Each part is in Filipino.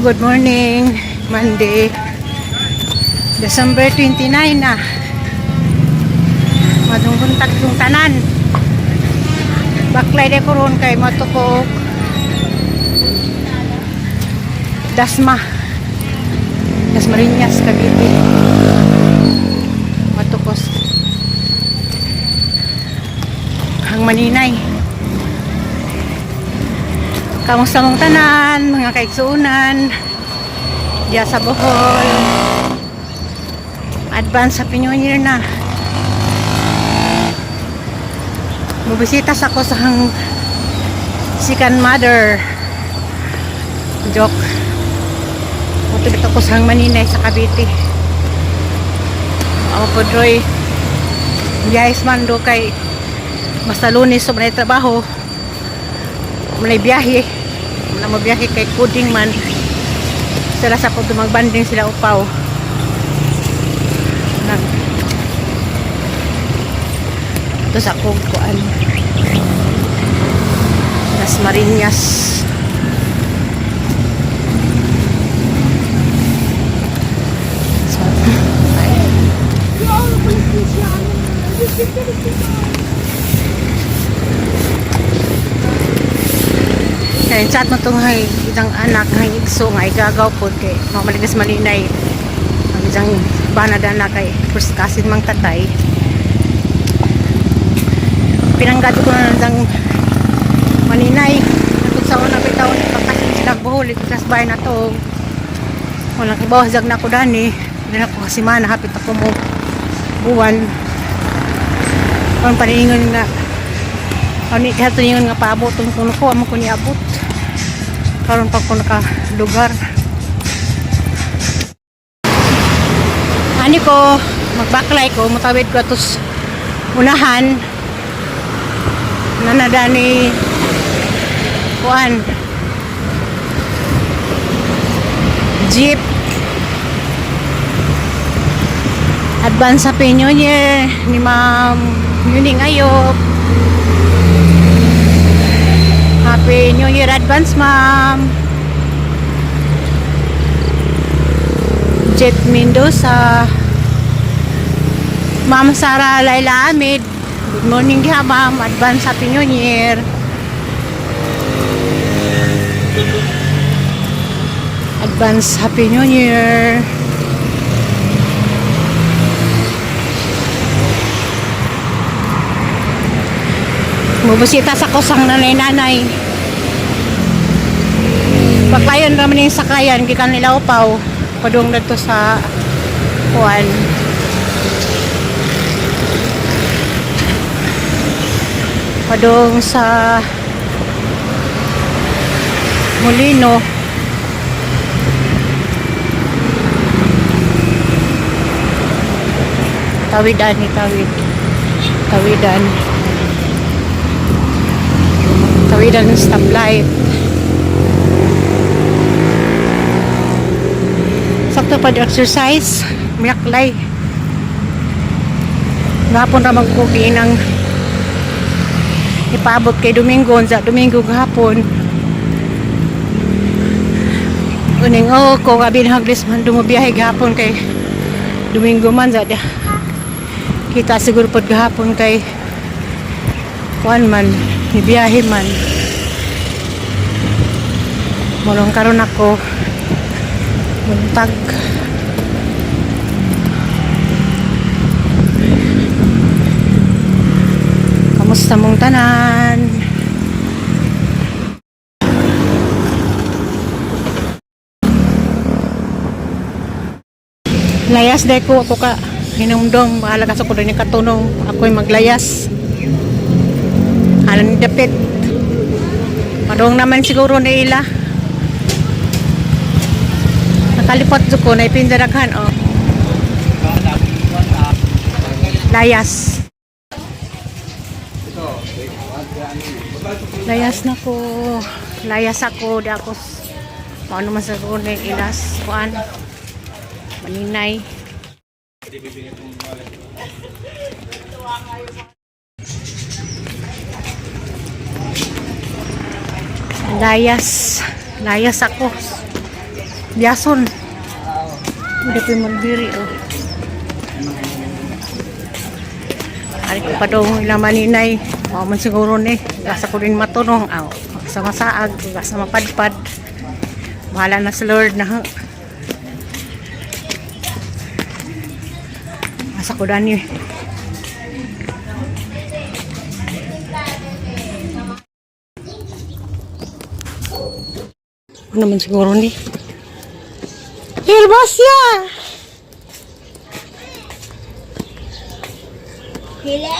Good morning. Monday, December 29 na. Madungguntak yung tanan. Baklay de koron kay matukok. Dasmariñas Cavite. Matukos. Ang Maninay. Kamusta mong tanan, mga kaigsuunan diya sa Bohol. Advance Happy New Year na. Bubisita sa ako sa hang second mother. Joke. Mutulip ako sa hang Maninay sa Cavite. Ako po droy biyahis man do kay basta Lunes so manay trabaho manay biyahe na mabiyahe kay Kuding man sila sa pag magbanding sila upaw ito sa akong kuan Dasmariñas kaya chat mo itong isang anak ng igso nga igagaw po kay mamaligas Maninay ang isang banad anak kay first cousin mang tatay pinanggado ko na ng Maninay at sa unang bitaw pagkasin sila Bohol itas bahay na to walang ibawasag na ako dani hindi na ako kasi mana hapit ako mo buwan kung paningon nga hato yun nga paabot kung ko amo ko niabot karon pag ko nakalugar ani ko magbaklay ko mutawid ko atos unahan nanadani kuan jeep advance Happy New Year ni Ma'am Yuning Ayop. Happy New Year advance, Ma'am. Jet Mendoza. Ma'am Sara Laila Amid. Good morning diha, Ma'am. Advance Happy New Year. Advance Happy New Year. Mubusita sa kusang nanay-nanay. Pagkayon naman yung sakayan, gikan nila upaw. Padung na to sa kuwan. Padung sa Molino. Tawidan ni tawid. Tawidan ng stoplight. Sakto pa exercise, miyaklay. Gapon ra magkugi ng ipaabot kay Domingo sa Domingo gahapon. Uning ko gabi haglis man dumobiyahe gahapon kay Domingo man sa kita siguro pod gahapon kay kuan man biyahe man mulong karon ako muntag kamusta mong tanan layas day ko ako ka hinumdong bahala ka sa kudo ni katunong ako'y maglayas alam dapit madong naman siguro na ila nakalipot ko na ipindarakhan oh. Layas layas ako di ako paano masaguro na ilas kuan Maninay layas ako Yason. Hindi ko yung malbiri, oh. Ari ko pa daw ilang maninay. Man siguro ni. Gasa ko rin matunong. Aw, sa masaag, gasa mapadpad. Bahala na sa Lord na, ha. Asa ko dani. Ano naman siguro ni. Hilbasya! Hili?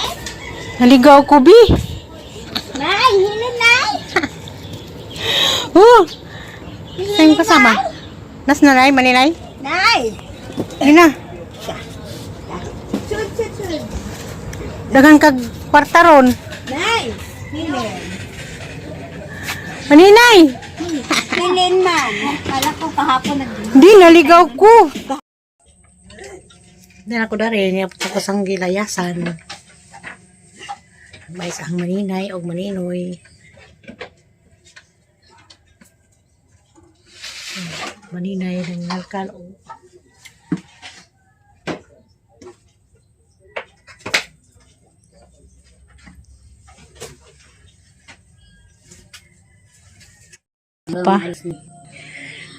Naligaw ko, Bi. Nay, hili, Nay. Oh! Saan kasama? Nas na, Nay? Maninay? Nay. Hindi na. Sud, sud, sud. Dagang kag kwartaron. Nay. Hili. Maninay! Hilin man. Kala ko kahapon Hindi, naligaw ko. Hindi ako dari. Niya po sa gilayasan. May isang maninay o maninoy. Maninay ng nalkal o. Pa.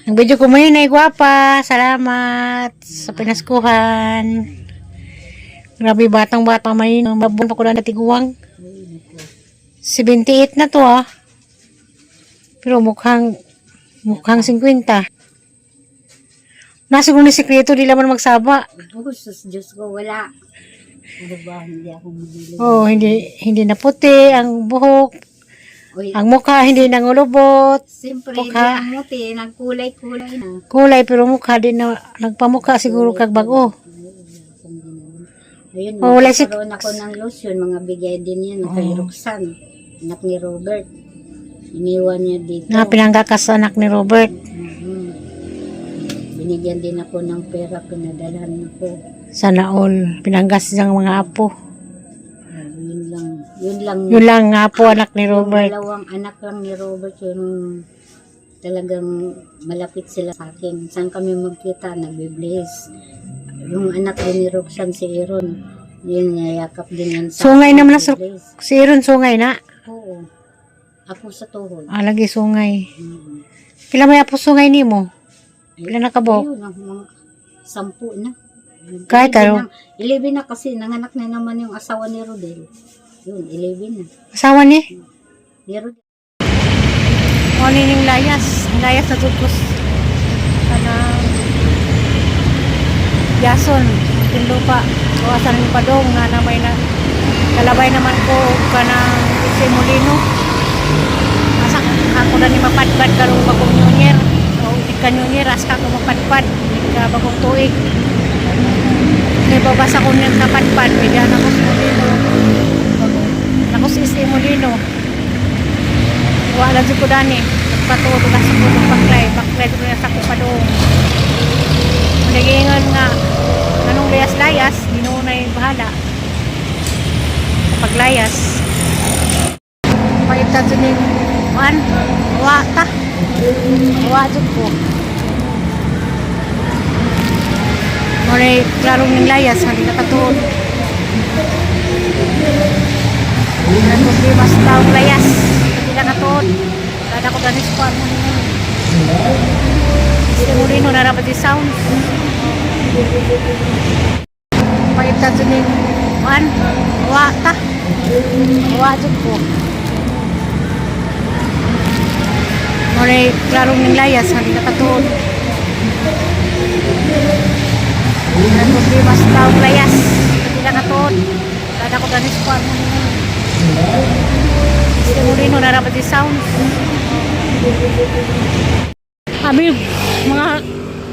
Ang video ko maninay gwapa. Salamat sa pinaskuhan. Grabe batang-bata maninay. Mabun pa ko na natiguwang. 78 na to, ah. Pero mukhang 50. Nasa kung ni sikreto, di laman magsaba. Oh, sus, Diyos ko, wala. Ano ba, hindi ako magili. Oh, hindi na puti ang buhok. Uy, Ang mukha hindi nangulubot. siyempre, mukha. hindi ang muti, nagkulay-kulay na. Kulay pero mukha din na nagpamukha siguro kag bago. Ayun, Oh, wala si- magkakaroon ako ng lotion, mga bigay din yan, kay Roxanne, anak ni Robert. Iniwan niya dito. Na pinanggakas anak ni Robert. Mhm. Binigyan din ako ng pera, pinadalhan ako. Sana all. Pinanggas siyang mga apo. Yun lang. Yun lang. Yun lang nga apo anak ni Robert. Dalawang anak lang ni Robert yung talagang malapit sila sa akin. Saan kami magkita, nagbe-bless. Yung anak din ni Roxanne, si Aaron, yun, niyayakap din yan sa Sungay akin, naman na nagbe-bless. si Aaron sungay na. Oo. Ako sa tuhod. Lagi sungay. Mhm. Pila may apo sungay nimo? Pila na kabok? Ayun, mga 10 na. Kahit 11 na. 11 na kasi, nanganak na naman yung asawa ni Rodel. Yun, 11 na. Asawa ni? Ni Rodel. Ano yung layas? Layas na tugos. Yason. Yung lupa. Kawasan yung padong na namay na. Kalabay naman ko ka ng Simulino. Asa ako na ni mapadpad karong bagong nyonyer. O di ka nyonyer, as ka mapadpad. Di ka bagong tuig. May babasa ko ng kapadpad. May dyan ako Simulino. Ako si Simulino. Wala dyan ko dani. Nagpatulo ka sa puno baklay. Baklay ko na sa kupadong. Nagingan nga. Anong layas-layas, ginoo na yung bahala. Paglayas. Pakita dyan yung awa ta. Awa dyan po. Maray, klarong yung layas, hindi nakatuon. Nagpulimas taong layas, hindi nakatuon. Kada ko ganis ko mo nyo. Simulino na rapat yung sound. Pakita dyan yung awa ta. Awa dyan po. Maray, klarong yung layas, hindi nakatuon. Nagpulimas taong layas, hindi nakatuon. Kada ko ganis ko mo nyo. Simulino na rapat yung sound. Kami,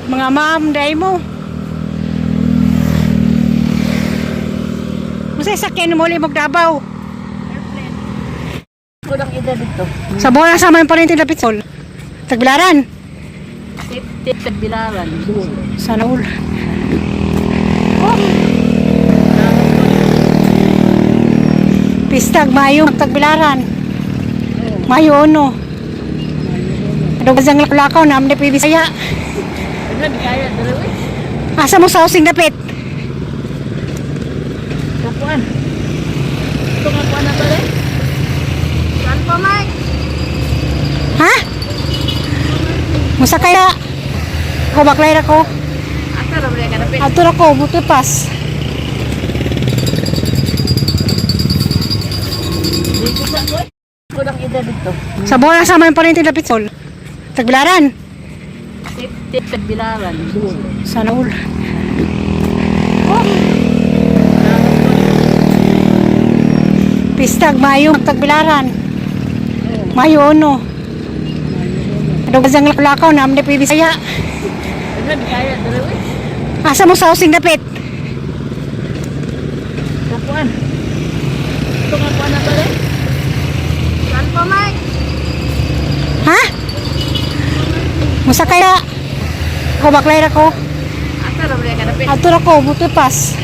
mga ma'am, day mo. Masay sakyan mo ulit magdabaw. Kulang edad dito. Sa bola sama yung parinting lapit sol. Tagbilaran. Safety tagbilaran. Sana all. Oh. Pistag, Mayo, Tagbilaran. Mayo, ano? Ano ba siyang lakaw na amne pibisaya? Asa mo sa housing dapit? Kapuan. Ito nga po na ba rin? Saan pa, Mike? Ha? Musa kaya? Ako baklay ra ko. Asa na ba rin ka napit? Ato ra ko, buti pas. Dito sa ko. Kudang ida dito. Sa bola sama yung parinting dapit sol. Tagbilaran. Tip sa bilaran. Sa naul. Pistag, Mayo, Tagbilaran. Mayo, ono. Ano ba siyang laklakaw na amne pibisaya? Ano, di kaya dito rin? Asa mo sa housing dapit? Kapuan. Ito nga po na ba rin? Saan pa, Mike? Ha? Musa kaya? Ako baklay ra ko. Asa na ba rin ka napit? Ato ra ko, buti pas.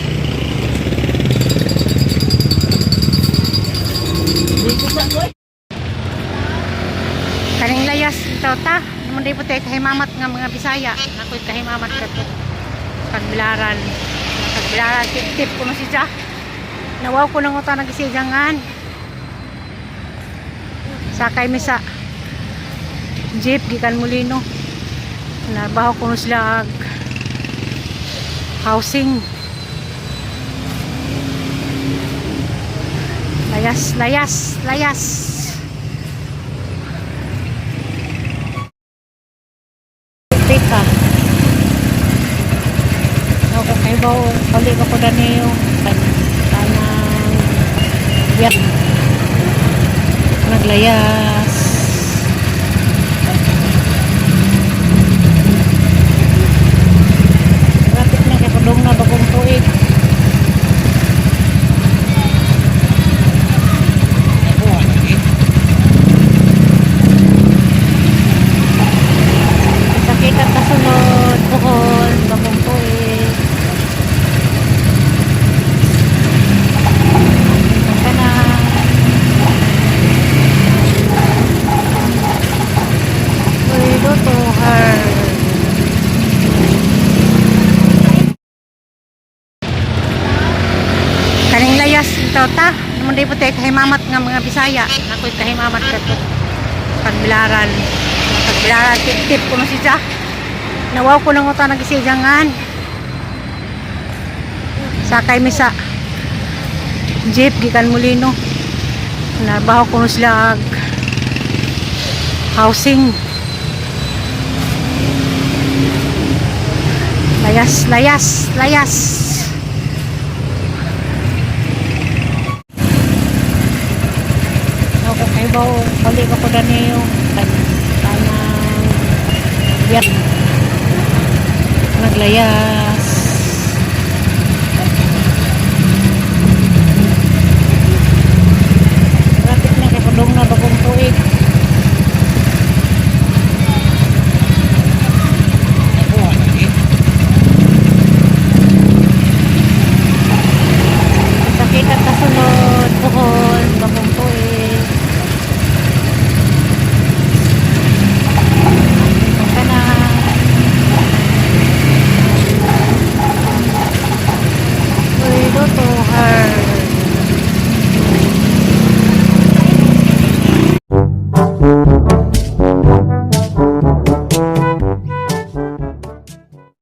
Dito sa ko. Kaning layas ito ta. Naman di po tayo kahimamat nga mga Bisaya. Ako'y kahimamat ka to. Tagbilaran. Tagbilaran, tip-tip ko na siya. Nawaw ko ng utang nagisigangan. Sakay mi sa jeep, gikan Molino. Nabaho ko na sila housing. Layas, layas, layas. Pika. Ako kay ba balik ako daniyo kanang biyak naglayas. Rapit na kay padong na bagong tuig. Kita kasunod Bohol, bagong tuig. Pwede to her. Kaning layas ito ta. Naman di po tayo kahimamat nga mga Bisaya. Ako'y kahimamat ka to. Tagbilaran. Tagbilaran, tip-tip ko na siya. Nawaw ko ng utang nagisigangan. Sakay mi sa jeep, gikan Molino. Nabaho ko na sila housing. Layas, layas, layas. Ako kay ba balik ako daniyo kanang biyak naglayas.